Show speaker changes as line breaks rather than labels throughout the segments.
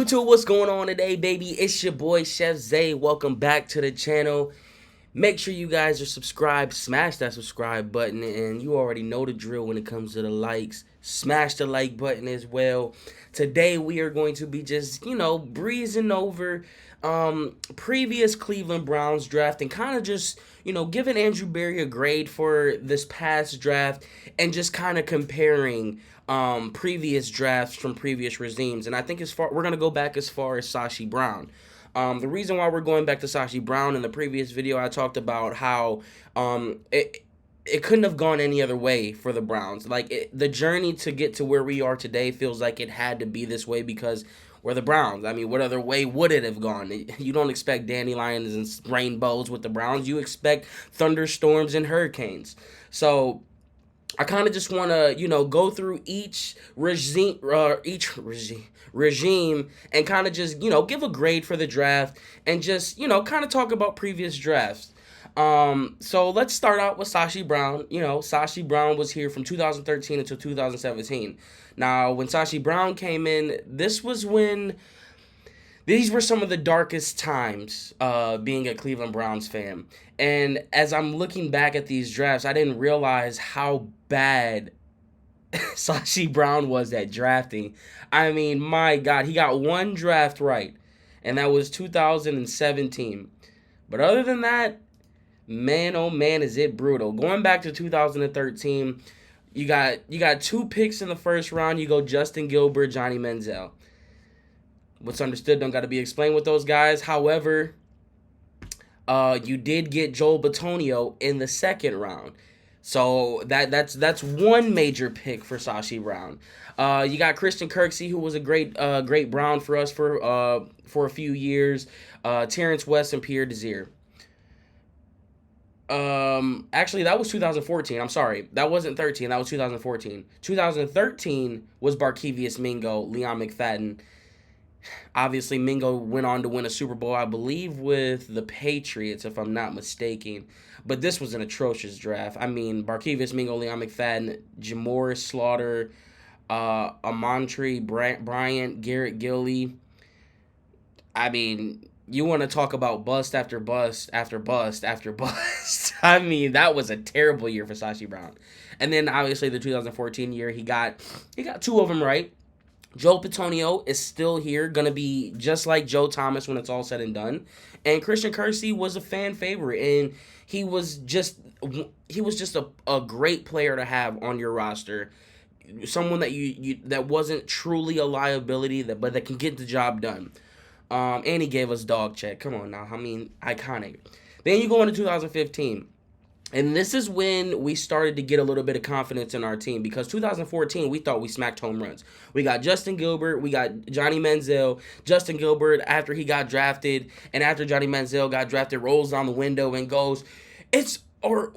YouTube, what's going on today, baby? It's your boy, Chef Zay. Welcome back to the channel. Make sure you guys are subscribed. Smash that subscribe button, and you already know the drill when it comes to the likes. Smash the like button as well. Today, we are going to be just, breezing over previous Cleveland Browns draft and kind of just, giving Andrew Berry a grade for this past draft and just kind of comparing previous drafts from previous regimes. And I think we're going to go back as far as Sashi Brown. The reason why we're going back to Sashi Brown, in the previous video, I talked about how it couldn't have gone any other way for the Browns. The journey to get to where we are today feels like it had to be this way because we're the Browns. I mean, what other way would it have gone? You don't expect dandelions and rainbows with the Browns. You expect thunderstorms and hurricanes. So I kind of just want to, go through each regime and kind of just, give a grade for the draft and just, kind of talk about previous drafts. So let's start out with Sashi Brown. Sashi Brown was here from 2013 until 2017. Now, when Sashi Brown came in, these were some of the darkest times being a Cleveland Browns fan. And as I'm looking back at these drafts, I didn't realize how bad Sashi Brown was at drafting. I mean, my God, he got one draft right, and that was 2017. But other than that, man, oh man, is it brutal. Going back to 2013, you got two picks in the first round. You go Justin Gilbert, Johnny Manziel. What's understood don't got to be explained with those guys. However, you did get Joel Bitonio in the second round. So that's one major pick for Sashi Brown. You got Christian Kirksey, who was a great Brown for us for a few years. Terrence West and Pierre Desir. Actually, that was 2014. I'm sorry. That wasn't 13. That was 2014. 2013 was Barkevious Mingo, Leon McFadden. Obviously, Mingo went on to win a Super Bowl, I believe, with the Patriots, if I'm not mistaken. But this was an atrocious draft. I mean, Barkevious Mingo, Leon McFadden, Jamoris Slaughter, Amontry Bryant, Garrett Gilly. I mean, you want to talk about bust after bust after bust after bust. I mean, that was a terrible year for Sashi Brown. And then, obviously, the 2014 year, he got two of them right. Joel Bitonio is still here, going to be just like Joe Thomas when it's all said and done. And Christian Kirksey was a fan favorite, and he was just a great player to have on your roster. Someone that that wasn't truly a liability, but that can get the job done. And he gave us dog check. Come on now. I mean, iconic. Then you go into 2015. And this is when we started to get a little bit of confidence in our team, because 2014, we thought we smacked home runs. We got Justin Gilbert, we got Johnny Manziel. Justin Gilbert, after he got drafted, and after Johnny Manziel got drafted, rolls down the window and goes, it's our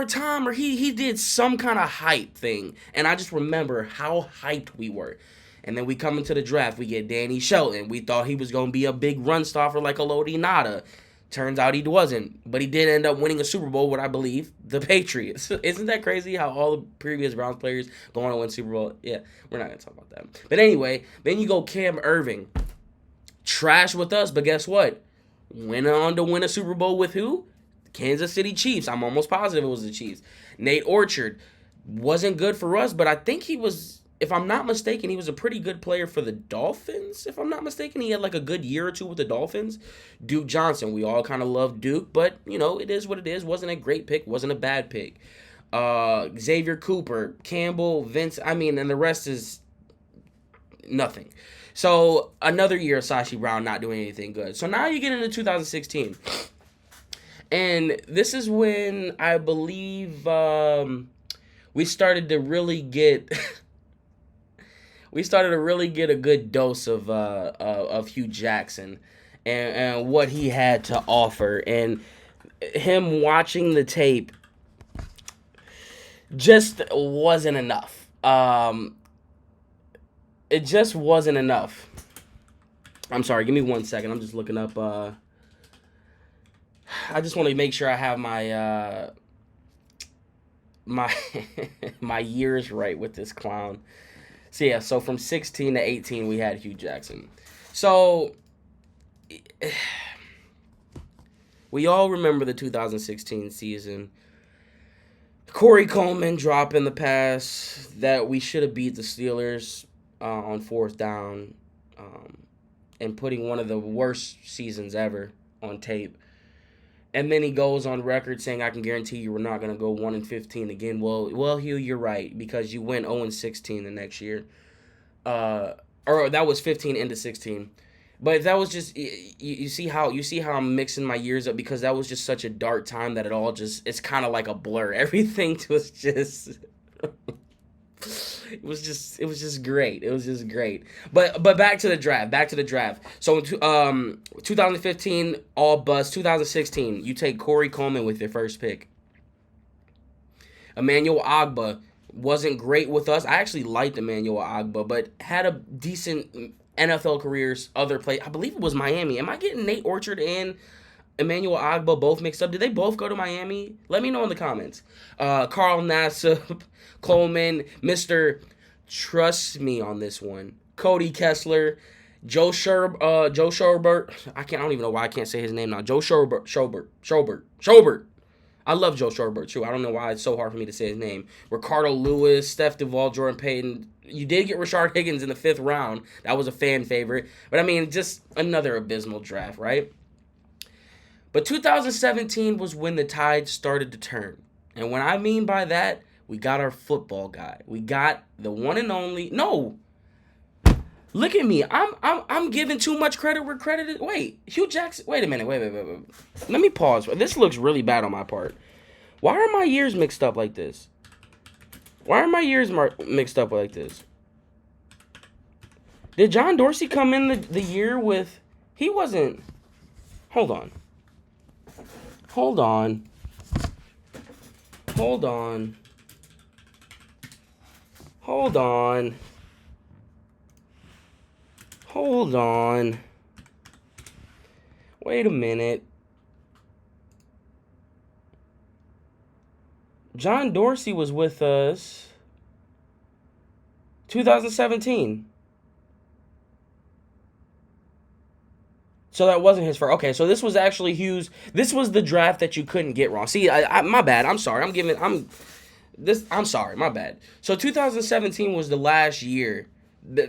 time, or he did some kind of hype thing. And I just remember how hyped we were. And then we come into the draft, we get Danny Shelton. We thought he was going to be a big run stopper like a Lodi Nada. Turns out he wasn't, but he did end up winning a Super Bowl with, I believe, the Patriots. Isn't that crazy how all the previous Browns players go on to win Super Bowl? Yeah, we're not going to talk about that. But anyway, then you go Cam Irving. Trash with us, but guess what? Went on to win a Super Bowl with who? Kansas City Chiefs. I'm almost positive it was the Chiefs. Nate Orchard wasn't good for us, but I think he was, if I'm not mistaken, he was a pretty good player for the Dolphins. If I'm not mistaken, he had like a good year or two with the Dolphins. Duke Johnson, we all kind of love Duke, but, it is what it is. Wasn't a great pick, wasn't a bad pick. Xavier Cooper, Campbell, Vince, and the rest is nothing. So another year of Sashi Brown not doing anything good. So now you get into 2016. And this is when I believe we started to really get... we started to really get a good dose of Hugh Jackson and what he had to offer. And him watching the tape just wasn't enough. It just wasn't enough. I'm sorry, give me 1 second. I'm just looking up. I just want to make sure I have my my years right with this clown. So yeah, so from 16 to 18 we had Hugh Jackson. So we all remember the 2016 season. Corey Coleman dropping the pass that we should have beat the Steelers on fourth down, and putting one of the worst seasons ever on tape. And then he goes on record saying, "I can guarantee you we're not going to go 1-15 again." Well, Hugh, you're right, because you went 0-16 the next year. Or that was 15 into 16. But that was just you see how I'm mixing my years up, because that was just such a dark time that it's kind of like a blur. Everything was just it was just great. It was just great. But back to the draft. So in 2015 all bust. 2016 you take Corey Coleman with your first pick. Emmanuel Ogbah wasn't great with us. I actually liked Emmanuel Ogbah, but had a decent NFL careers other place. I believe it was Miami. Am I getting Nate Orchard and Emmanuel Ogbah both mixed up? Did they both go to Miami? Let me know in the comments. Carl Nassib, Coleman, Mr. Trust Me on this one. Cody Kessler, Joe Schobert. I don't even know why I can't say his name now. Joe Schobert. I love Joe Schobert too. I don't know why it's so hard for me to say his name. Ricardo Lewis, Steph Duvall, Jordan Payton. You did get Rashard Higgins in the 5th round. That was a fan favorite. But I mean, just another abysmal draft, right? But 2017 was when the tide started to turn. And what I mean by that, we got our football guy. We got the one and only. No. Look at me. I'm giving too much credit where credit is. Wait, Hugh Jackson. Wait a minute. Wait. Let me pause. This looks really bad on my part. Why are my years mixed up like this? Did John Dorsey come in the year with... He wasn't... Hold on. Wait a minute. John Dorsey was with us 2017. So that wasn't his first. Okay, so this was actually Hughes. This was the draft that you couldn't get wrong. See, my bad. I'm sorry. I'm sorry. My bad. So 2017 was the last year,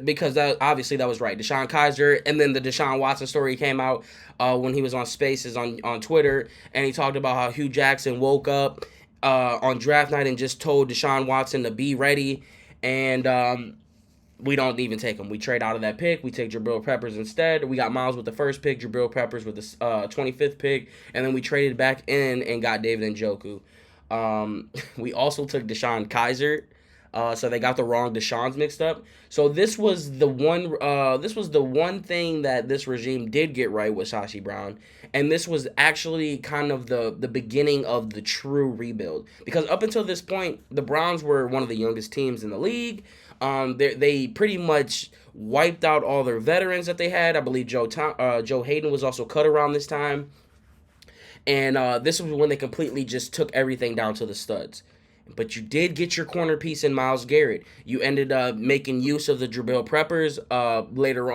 because obviously that was right. Deshaun Kaiser, and then the Deshaun Watson story came out when he was on Spaces on Twitter, and he talked about how Hugh Jackson woke up on draft night and just told Deshaun Watson to be ready, and we don't even take him. We trade out of that pick. We take Jabril Peppers instead. We got Miles with the first pick, Jabril Peppers with the 25th pick, and then we traded back in and got David Njoku. We also took Deshaun Kaiser, so they got the wrong Deshaun's mixed up. So this was the one. This was the one thing that this regime did get right with Sashi Brown, and this was actually kind of the beginning of the true rebuild. Because up until this point, the Browns were one of the youngest teams in the league. They pretty much wiped out all their veterans that they had. I believe Joe Hayden was also cut around this time. And this was when they completely just took everything down to the studs. But you did get your corner piece in Myles Garrett. You ended up making use of the Jabril Peppers later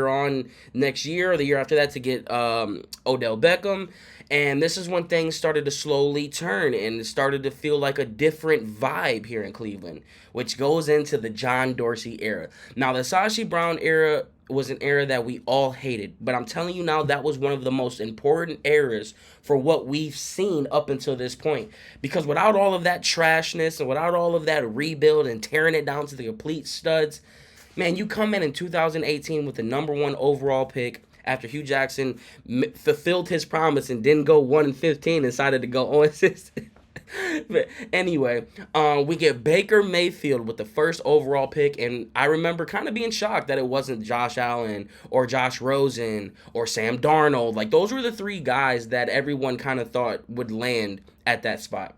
on next year or the year after that to get Odell Beckham. And this is when things started to slowly turn and it started to feel like a different vibe here in Cleveland, which goes into the John Dorsey era. Now, the Sashi Brown era was an era that we all hated, but I'm telling you now, that was one of the most important eras for what we've seen up until this point. Because without all of that trashness and without all of that rebuild and tearing it down to the complete studs, man, you come in 2018 with the number 1 overall pick after Hugh Jackson fulfilled his promise and didn't go 1-15, decided to go 0-6. But anyway, we get Baker Mayfield with the first overall pick, and I remember kind of being shocked that it wasn't Josh Allen or Josh Rosen or Sam Darnold. Like, those were the 3 guys that everyone kind of thought would land at that spot.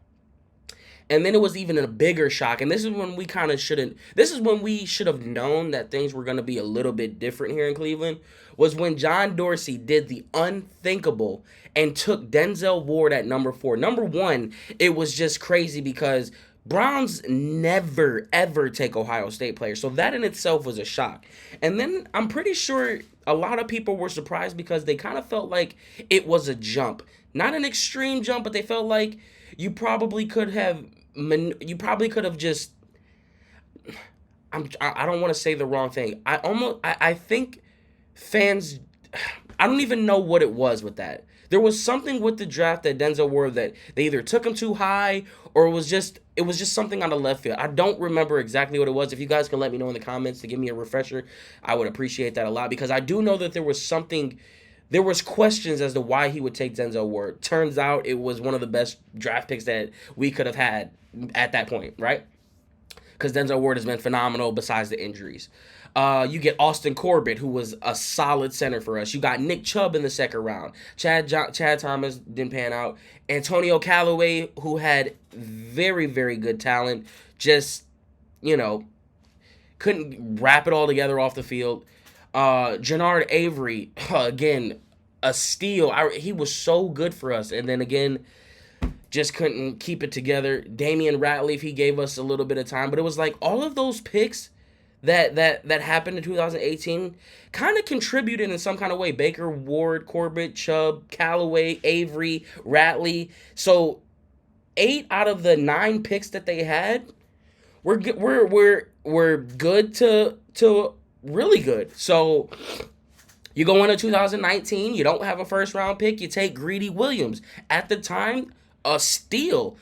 And then it was even a bigger shock, and this is when we should have known that things were going to be a little bit different here in Cleveland, was when John Dorsey did the unthinkable and took Denzel Ward at number 4. Number 1, it was just crazy because Browns never, ever take Ohio State players. So that in itself was a shock. And then I'm pretty sure a lot of people were surprised because they kind of felt like it was a jump. Not an extreme jump, but they felt like you probably could have just I don't want to say the wrong thing. I think fans I don't even know what it was with that. There was something with the draft that Denzel Ward that they either took him too high or it was just something on the left field. I don't remember exactly what it was. If you guys can let me know in the comments to give me a refresher, I would appreciate that a lot because I do know that there was questions as to why he would take Denzel Ward. Turns out it was one of the best draft picks that we could have had at that point, right? Because Denzel Ward has been phenomenal besides the injuries. You get Austin Corbett, who was a solid center for us. You got Nick Chubb in the second round. Chad Thomas didn't pan out. Antonio Callaway, who had very, very good talent, just, couldn't wrap it all together off the field. Jannard Avery, again, a steal. He was so good for us. And then again, just couldn't keep it together. Damian Ratliff, he gave us a little bit of time. But it was like all of those picks that happened in 2018 kind of contributed in some kind of way. Baker, Ward, Corbett, Chubb, Callaway, Avery, Ratley. So 8 out of the 9 picks that they had were good to really good. So you go into 2019, you don't have a first round pick, you take Greedy Williams. At the time, a steal.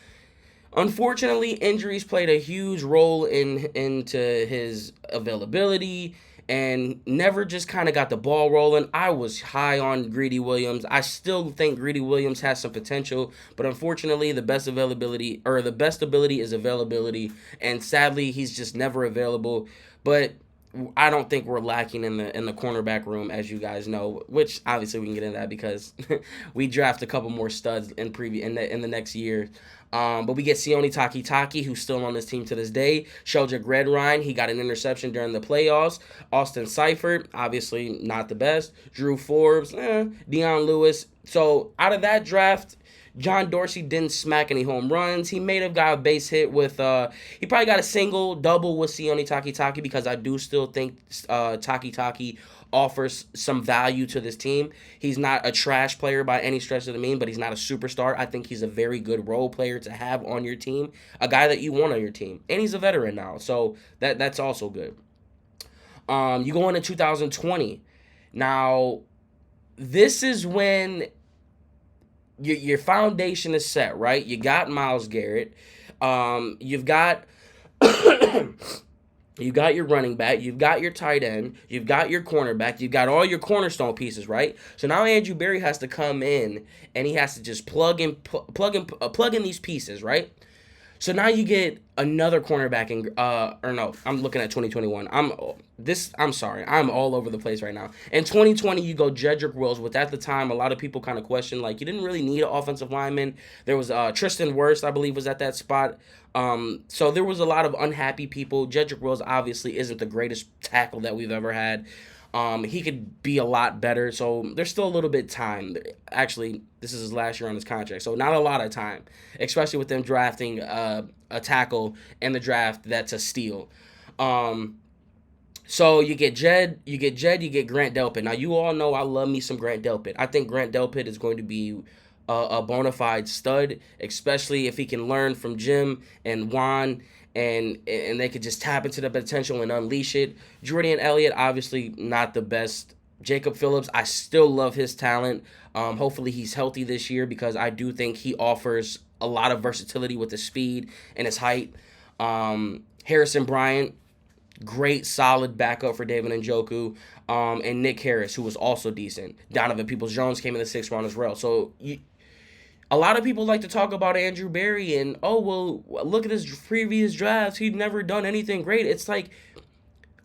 Unfortunately, injuries played a huge role into his availability and never just kind of got the ball rolling. I was high on Greedy Williams. I still think Greedy Williams has some potential, but unfortunately, the best ability is availability, and sadly, he's just never available. But I don't think we're lacking in the cornerback room, as you guys know, which obviously we can get into that because we draft a couple more studs in the next year. But we get Sione Takitaki, who's still on this team to this day. Sheldrick Redrine, he got an interception during the playoffs. Austin Seifert, obviously not the best. Drew Forbes, Deion Lewis. So out of that draft, John Dorsey didn't smack any home runs. He may have got a base hit with, he probably got a single, double with Sione Takitaki because I do still think Takitaki offers some value to this team. He's not a trash player by any stretch of the mean, but he's not a superstar. I think he's a very good role player to have on your team, a guy that you want on your team. And he's a veteran now, so that's also good. You go into 2020. Now, this is when your foundation is set, right? You got Myles Garrett. You've got you got your running back, you've got your tight end, you've got your cornerback, you've got all your cornerstone pieces, right? So now Andrew Berry has to come in and he has to just plug in these pieces, right? So now you get another cornerback I'm looking at 2021. I'm sorry. I'm all over the place right now. In 2020, you go Jedrick Wills, which at the time, a lot of people kind of questioned, like, you didn't really need an offensive lineman. There was Tristan Wirfs, I believe, was at that spot. So there was a lot of unhappy people. Jedrick Wills obviously isn't the greatest tackle that we've ever had. He could be a lot better, so there's still a little bit of time. Actually, this is his last year on his contract, so not a lot of time, especially with them drafting a tackle in the draft that's a steal. So you get you get Grant Delpit. Now, you all know I love me some Grant Delpit. I think Grant Delpit is going to be a bona fide stud, especially if he can learn from Jim and Juan, and they could just tap into the potential and unleash it. Jordan Elliott, obviously not the best. Jacob Phillips, I still love his talent. Hopefully he's healthy this year because I do think he offers a lot of versatility with his speed and his height. Harrison Bryant, great, solid backup for David Njoku. And Nick Harris, who was also decent. Donovan Peoples-Jones came in the 6th round as well. So a lot of people like to talk about Andrew Berry and, look at his previous drafts. He'd never done anything great. It's like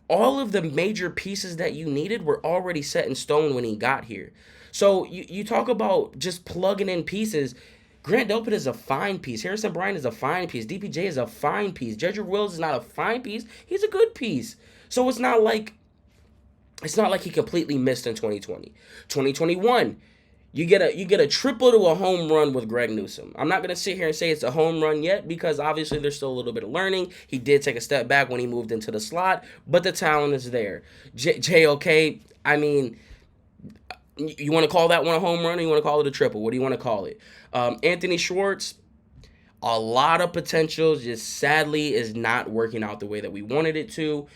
all of the major pieces that you needed were already set in stone when he got here. So you talk about just plugging in pieces. Grant Delpit is a fine piece. Harrison Bryant is a fine piece. DPJ is a fine piece. Jedrick Wills is not a fine piece. He's a good piece. So it's not like he completely missed in 2020. 2021, You get a triple to a home run with Greg Newsome. I'm not gonna sit here and say it's a home run yet because obviously there's still a little bit of learning. He did take a step back when he moved into the slot, but the talent is there. JOK, I mean, you want to call that one a home run or you want to call it a triple? What do you want to call it? Anthony Schwartz, a lot of potential, just sadly is not working out the way that we wanted it to.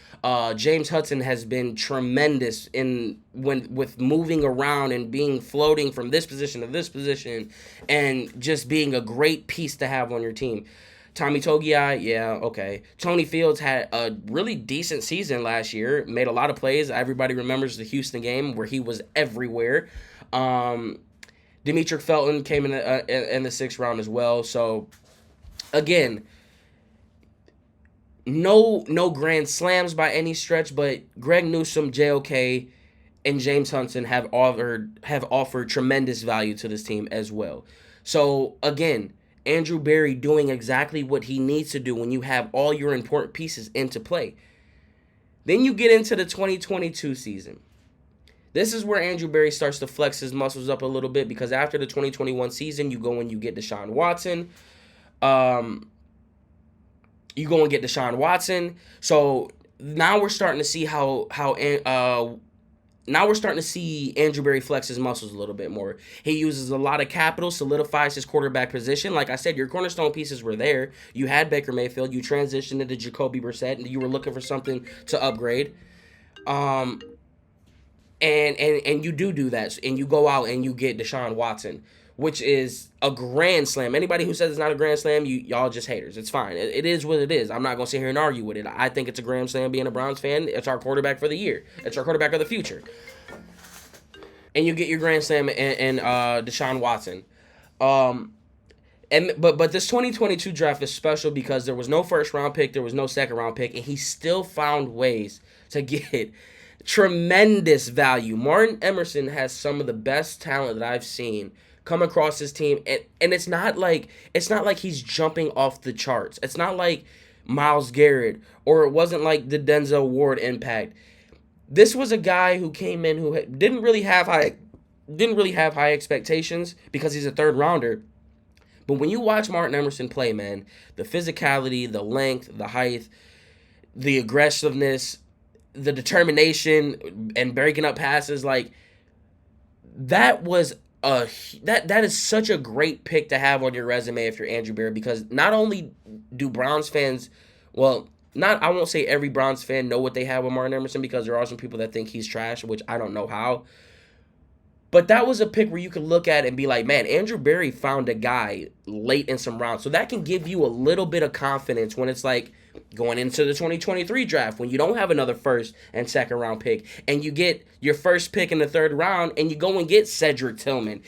James Hudson has been tremendous in when with moving around and being floating from this position to this position, and just being a great piece to have on your team. Tommy Togiai, yeah, okay. Tony Fields had a really decent season last year, made a lot of plays. Everybody remembers the Houston game where he was everywhere. Demetric Felton came in the sixth round as well. So again, no grand slams by any stretch, but Greg Newsome, JOK, and James Hudson have offered tremendous value to this team as well. So again, Andrew Berry doing exactly what he needs to do when you have all your important pieces into play. Then you get into the 2022 season. This is where Andrew Berry starts to flex his muscles up a little bit because after the 2021 season, you go and you get Deshaun Watson. You go and get Deshaun Watson. So now we're starting to see now we're starting to see Andrew Berry flex his muscles a little bit more. He uses a lot of capital, solidifies his quarterback position. Like I said, your cornerstone pieces were there. You had Baker Mayfield. You transitioned into Jacoby Brissett, and you were looking for something to upgrade. And you do that, and you go out and you get Deshaun Watson, which is a grand slam. Anybody who says it's not a grand slam, y'all just haters. It's fine. It is what it is. I'm not going to sit here and argue with it. I think it's a grand slam being a Browns fan. It's our quarterback for the year. It's our quarterback of the future. And you get your grand slam and Deshaun Watson. But this 2022 draft is special because there was no first round pick, there was no second round pick, and he still found ways to get tremendous value. Martin Emerson has some of the best talent that I've seen come across his team, and it's not like he's jumping off the charts. It's not like Myles Garrett, or it wasn't like the Denzel Ward impact. This was a guy who came in who didn't really have high expectations because he's a third rounder. But when you watch Martin Emerson play, man, the physicality, the length, the height, the aggressiveness, the determination, and breaking up passes, like that is such a great pick to have on your resume if you're Andrew Berry, because not only do Browns fans, well, I won't say every Browns fan know what they have with Martin Emerson, because there are some people that think he's trash, which I don't know how. But that was a pick where you could look at it and be like, man, Andrew Berry found a guy late in some rounds. So that can give you a little bit of confidence when it's like going into the 2023 draft, when you don't have another first and second round pick, and you get your first pick in the third round, and you go and get Cedric Tillman.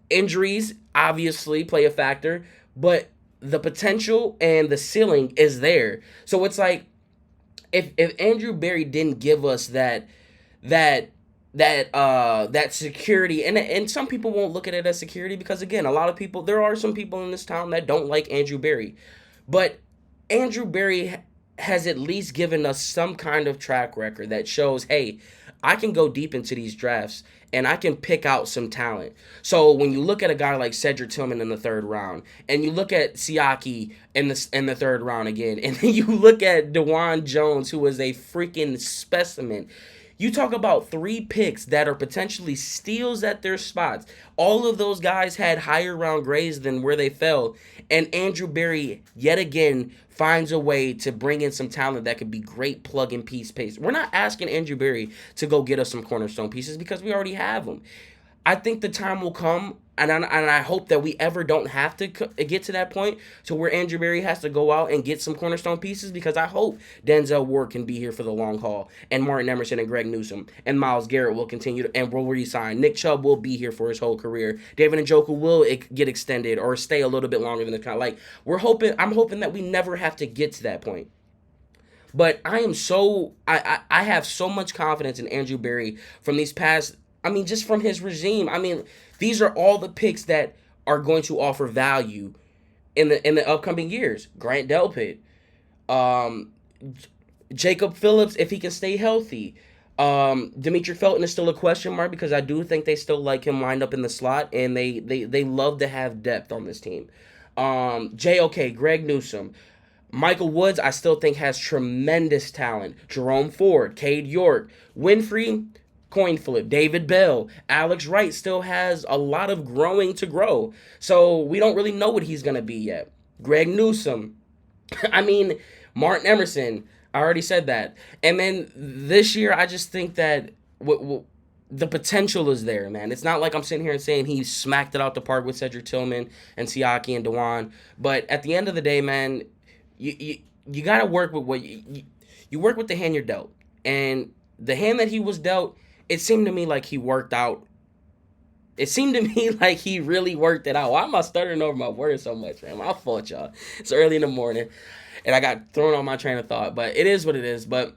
Injuries obviously play a factor, but the potential and the ceiling is there. So it's like, if Andrew Berry didn't give us that security, and some people won't look at it as security, because again, there are some people in this town that don't like Andrew Berry, but Andrew Berry has at least given us some kind of track record that shows, hey, I can go deep into these drafts and I can pick out some talent. So when you look at a guy like Cedric Tillman in the third round, and you look at Siaki in the third round again, and then you look at DeJuan Jones, who is a freaking specimen. You talk about three picks that are potentially steals at their spots. All of those guys had higher round grades than where they fell. And Andrew Berry, yet again, finds a way to bring in some talent that could be great plug-and-piece pace. We're not asking Andrew Berry to go get us some cornerstone pieces because we already have them. I think the time will come, and I hope that we ever don't have to get to that point to where Andrew Berry has to go out and get some cornerstone pieces, because I hope Denzel Ward can be here for the long haul, and Martin Emerson and Greg Newsome and Myles Garrett will continue and will re-sign. Nick Chubb will be here for his whole career. David Njoku will get extended or stay a little bit longer than the kind. Like I'm hoping that we never have to get to that point. But I have so much confidence in Andrew Berry from these past. I mean, just from his regime. I mean, these are all the picks that are going to offer value in the upcoming years. Grant Delpit, Jacob Phillips, if he can stay healthy, Dimitri Felton is still a question mark because I do think they still like him lined up in the slot, and they love to have depth on this team. JOK, Greg Newsome. Michael Woods, I still think has tremendous talent. Jerome Ford, Cade York, Winfrey, coin flip. David Bell, Alex Wright still has a lot of growing to grow. So we don't really know what he's going to be yet. Greg Newsome, I mean, Martin Emerson, I already said that. And then this year, I just think that the potential is there, man. It's not like I'm sitting here and saying he smacked it out the park with Cedric Tillman and Siaki and Dewan. But at the end of the day, man, you got to work with what you work with the hand you're dealt. And the hand that he was dealt, it seemed to me like he worked out. It seemed to me like he really worked it out. Why am I stuttering over my words so much, man? My fault, y'all. It's early in the morning, and I got thrown on my train of thought. But it is what it is. But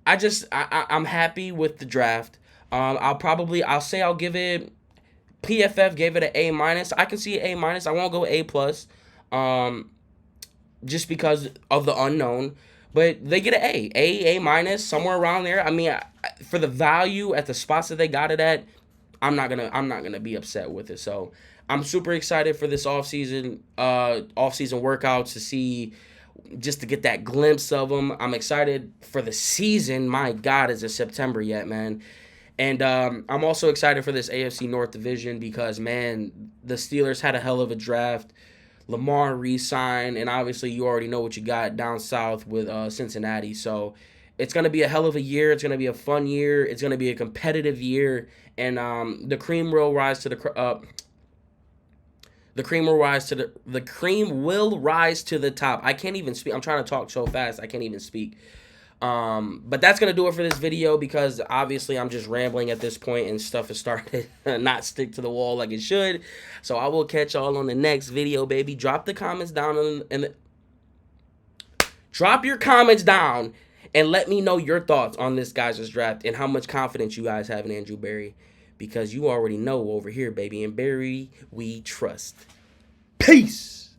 I'm happy with the draft. I'll say I'll give it. PFF gave it an A minus. I can see an A minus. I won't go A plus. Just because of the unknown. But they get an A minus, somewhere around there. I mean, for the value at the spots that they got it at, I'm not gonna be upset with it. So I'm super excited for this offseason workouts to see, just to get that glimpse of them. I'm excited for the season. My God, is it September yet, man? And I'm also excited for this AFC North division because, man, the Steelers had a hell of a draft. Lamar re-signed, and obviously you already know what you got down south with Cincinnati. So it's going to be a hell of a year. It's going to be a fun year. It's going to be a competitive year, and the cream will rise to the cream will rise to the top. I can't even speak. I'm trying to talk so fast I can't even speak. But that's going to do it for this video because obviously I'm just rambling at this point and stuff is starting to not stick to the wall like it should. So I will catch y'all on the next video, baby. Drop the comments down drop your comments down and let me know your thoughts on this guys' draft and how much confidence you guys have in Andrew Berry, because you already know over here, baby. In Berry, we trust. Peace.